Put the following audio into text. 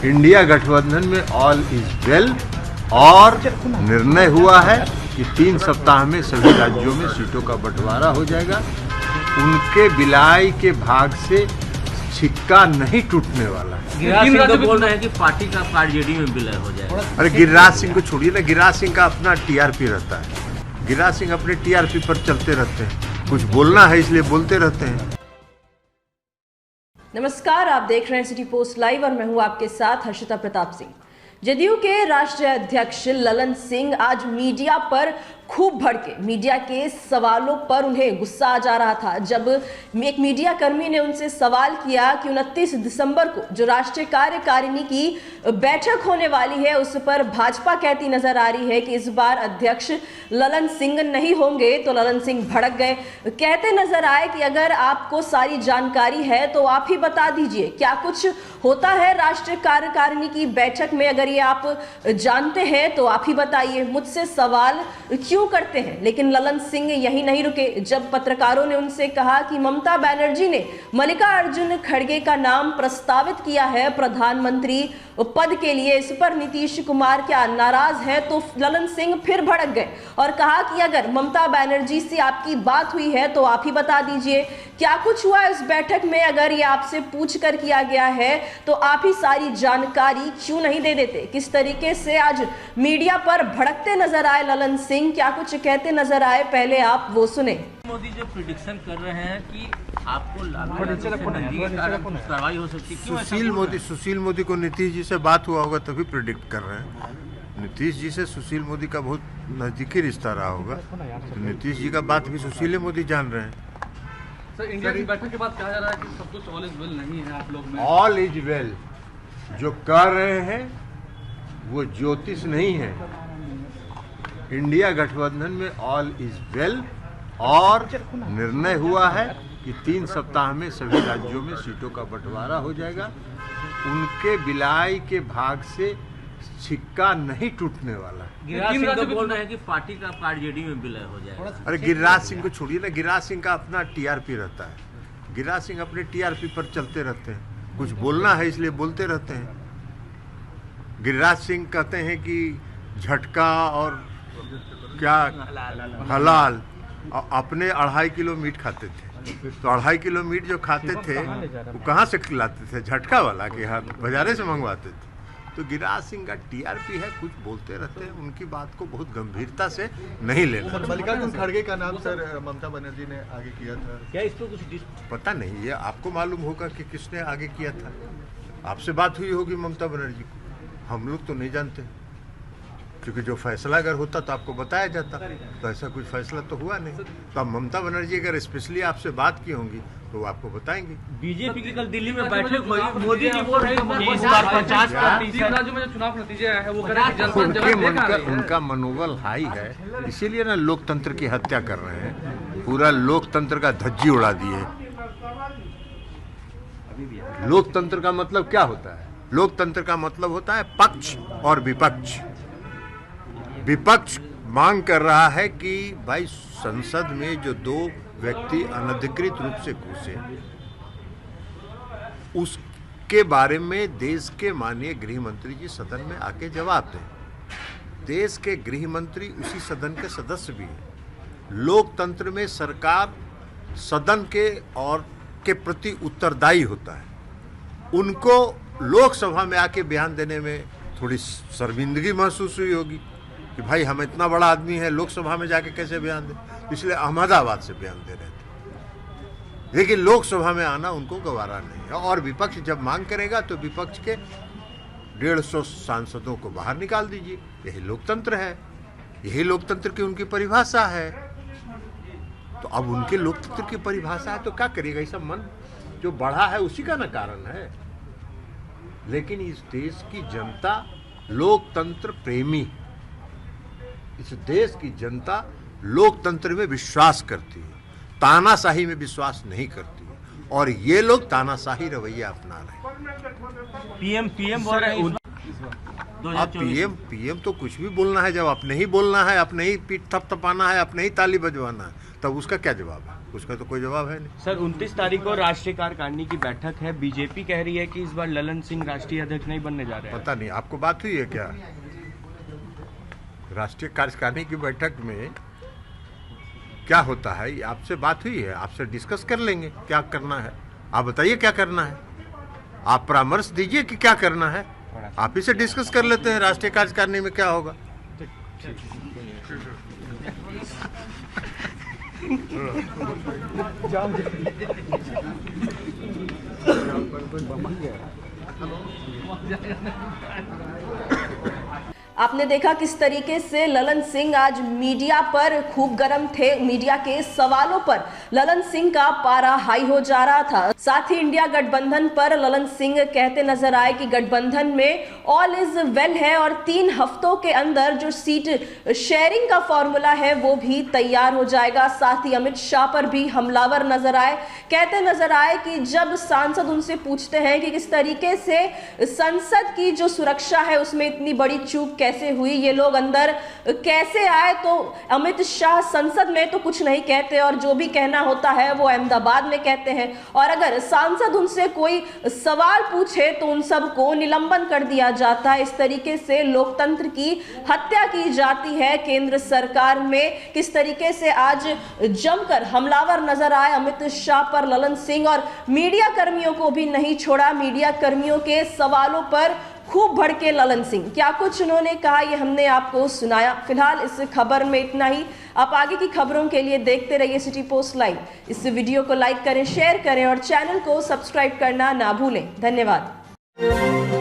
India गठबंधन में all is well और निर्णय हुआ है कि 3 सप्ताह में सभी राज्यों में सीटों का बंटवारा हो जाएगा। उनके विलाई के भाग से सिक्का नहीं टूटने वाला है। गिरिराज सिंह तो बोल रहे हैं कि पार्टी का आरजेडी में विलय हो जाएगा। अरे गिरिराज सिंह को छोड़िए ना, गिरिराज सिंह का अपना टीआरपी रहता है। गिरिराज सिंह अपने टीआरपी पर चलते रहते हैं, कुछ बोलना है इसलिए बोलते रहते हैं। नमस्कार, आप देख रहे हैं सिटी पोस्ट लाइव और मैं हूं आपके साथ हर्षिता प्रताप सिंह। जदयू के राष्ट्रीय अध्यक्ष ललन सिंह आज मीडिया पर खूब भड़के। मीडिया के सवालों पर उन्हें गुस्सा आ जा रहा था जब एक मीडिया कर्मी ने उनसे सवाल किया कि 29 दिसंबर को जो राष्ट्रीय कार्यकारिणी की बैठक होने वाली है उस पर भाजपा कहती नजर आ रही है कि इस बार अध्यक्ष ललन सिंह नहीं होंगे। तो ललन सिंह भड़क गए, कहते नजर आए कि अगर आपको सारी जानकारी है तो आप ही बता दीजिए क्या कुछ होता है राष्ट्रीय कार्यकारिणी की बैठक में। अगर ये आप जानते हैं तो आप ही बताइए, मुझसे सवाल क्यों करते हैं। लेकिन ललन सिंह यही नहीं रुके। जब पत्रकारों ने उनसे कहा कि ममता बनर्जी ने मल्लिकार्जुन खड़गे का नाम प्रस्तावित किया है प्रधानमंत्री पद के लिए, इस पर नीतीश कुमार क्या नाराज है, तो ललन सिंह फिर भड़क गए और कहा कि अगर ममता बनर्जी से आपकी बात हुई है तो आप ही बता दीजिए क्या कुछ हुआ इस बैठक में। अगर ये आपसे पूछ कर किया गया है तो आप ही सारी जानकारी क्यों नहीं दे देते। किस तरीके से आज मीडिया पर भड़कते नजर आए ललन सिंह, क्या कुछ कहते नजर आए, पहले आप वो सुने। मोदी जो प्रिडिक्शन कर रहे हैं कि आपको कार्रवाई हो सकती है। सुशील मोदी को नीतीश जी से बात हुआ होगा तभी प्रिडिक्ट कर रहे हैं। नीतीश जी से सुशील मोदी का बहुत नजदीकी रिश्ता रहा होगा, तो नीतीश जी का बात भी सुशील मोदी जान रहे हैं। सर, इंडिया की बैठक के बाद कहा जा रहा है कि सब कुछ ऑल इज वेल नहीं है आप लोग में। ऑल इज वेल जो कह रहे हैं वो ज्योतिष नहीं है। इंडिया गठबंधन में ऑल इज वेल और निर्णय हुआ है कि 3 सप्ताह में सभी राज्यों में सीटों का बंटवारा हो जाएगा। उनके विलाई के भाग से सिक्का नहीं टूटने वाला है। गिरिराज सिंह तो बोल रहे हैं कि पार्टी का आरजेडी में विलय हो जाएगा। अरे गिरिराज सिंह को छोड़िए ना, गिरिराज सिंह का अपना टीआरपी रहता है। गिरिराज सिंह अपने टीआरपी पर चलते रहते हैं, कुछ बोलना है इसलिए बोलते रहते हैं। गिरिराज सिंह कहते हैं कि झटका और क्या हलाल, अपने 2.5 किलो मीट खाते थे, तो 2.5 किलो मीट जो खाते थे वो कहाँ से खिलाते थे? झटका वाला के हाथ बाजारे से मंगवाते थे। तो गिरिराज सिंह का टीआरपी है, कुछ बोलते रहते हैं, उनकी बात को बहुत गंभीरता से नहीं लेना। मल्लिकार्जुन खड़गे का नाम सर ममता बनर्जी ने आगे किया था, क्या इस पर कुछ पता नहीं, ये आपको मालूम होगा कि किसने आगे किया था। आपसे बात हुई होगी ममता बनर्जी को, हम लोग तो नहीं जानते, क्योंकि जो फैसला अगर होता तो आपको बताया जाता, तो ऐसा कोई फैसला तो हुआ नहीं। तो अब ममता बनर्जी अगर स्पेशली आपसे बात की होंगी तो वो आपको बताएंगे। बीजेपी की कल दिल्ली में बैठक हुई, मोदी जी बोल रहे हैं राज्यों में जो चुनाव नतीजे आए हैं वो उनका मनोबल हाई है, इसीलिए ना लोकतंत्र की हत्या कर रहे हैं, पूरा लोकतंत्र का धज्जी उड़ा दिए। लोकतंत्र का मतलब क्या होता है? लोकतंत्र का मतलब होता है पक्ष और विपक्ष। विपक्ष मांग कर रहा है कि भाई संसद में जो 2 व्यक्ति अनधिकृत रूप से घुसे उसके बारे में देश के माननीय गृह मंत्री जी सदन में आके जवाब दें। देश के गृह मंत्री उसी सदन के सदस्य भी हैं। लोकतंत्र में सरकार सदन के और के प्रति उत्तरदायी होता है। उनको लोकसभा में आके बयान देने में थोड़ी शर्मिंदगी महसूस हुई होगी कि भाई हम इतना बड़ा आदमी है, लोकसभा में जाके कैसे बयान दें, इसलिए अहमदाबाद से बयान दे रहे थे। लेकिन लोकसभा में आना उनको गवारा नहीं है। और विपक्ष जब मांग करेगा तो विपक्ष के 150 सांसदों को बाहर निकाल दीजिए। यही लोकतंत्र है, यही लोकतंत्र की उनकी परिभाषा है। तो अब उनके लोकतंत्र की परिभाषा है तो क्या करिएगा? ये सब मन जो बढ़ा है उसी का ना कारण है। लेकिन इस देश की जनता लोकतंत्र प्रेमी है। इस देश की जनता लोकतंत्र में विश्वास करती है, तानाशाही में विश्वास नहीं करती है, और ये लोग तानाशाही रवैया अपना रहे हैं। पीएम बोल रहे हैं आप पीएम तो कुछ भी बोलना है, जब अपने ही बोलना है, अपने ही पीठ थपथपाना है, अपने ही ताली बजवाना है, तब उसका क्या जवाब है? उसका तो कोई जवाब है नहीं। सर 29 तारीख को राष्ट्रीय कार्यकारिणी की बैठक है, बीजेपी कह रही है कि इस बार ललन सिंह राष्ट्रीय अध्यक्ष नहीं बनने जा रहे हैं। पता नहीं आपको बात हुई है क्या? राष्ट्रीय कार्यकारिणी की बैठक में क्या होता है, आपसे बात हुई है, आपसे डिस्कस कर लेंगे क्या करना है। आप बताइए क्या करना है, आप परामर्श दीजिए कि क्या करना है, आप ही से डिस्कस कर लेते हैं राष्ट्रीय कार्यकारिणी में क्या होगा। आपने देखा किस तरीके से ललन सिंह आज मीडिया पर खूब गर्म थे। मीडिया के सवालों पर ललन सिंह का पारा हाई हो जा रहा था। साथ ही इंडिया गठबंधन पर ललन सिंह कहते नजर आए कि गठबंधन में ऑल इज वेल है और 3 हफ्तों के अंदर जो सीट शेयरिंग का फॉर्मूला है वो भी तैयार हो जाएगा। साथ ही अमित शाह पर भी हमलावर नजर आए, कहते नजर आए कि जब सांसद उनसे पूछते हैं कि किस तरीके से संसद की जो सुरक्षा है उसमें इतनी बड़ी चूक कैसे हुई, ये लोग अंदर कैसे आए, तो अमित शाह संसद में तो कुछ नहीं कहते और जो भी कहना होता है वो अहमदाबाद में कहते हैं। और अगर सांसद उनसे कोई सवाल पूछे तो उन सबको निलंबन कर दिया जाता है। इस तरीके से लोकतंत्र की हत्या की जाती है केंद्र सरकार में। किस तरीके से आज जमकर हमलावर नजर आए अमित शाह पर ललन सिंह, और मीडिया कर्मियों को भी नहीं छोड़ा। मीडिया कर्मियों के सवालों पर खूब भड़के ललन सिंह। क्या कुछ उन्होंने कहा ये हमने आपको सुनाया। फिलहाल इस खबर में इतना ही। आप आगे की खबरों के लिए देखते रहिए सिटी पोस्ट लाइव। इस वीडियो को लाइक करें, शेयर करें और चैनल को सब्सक्राइब करना ना भूलें। धन्यवाद।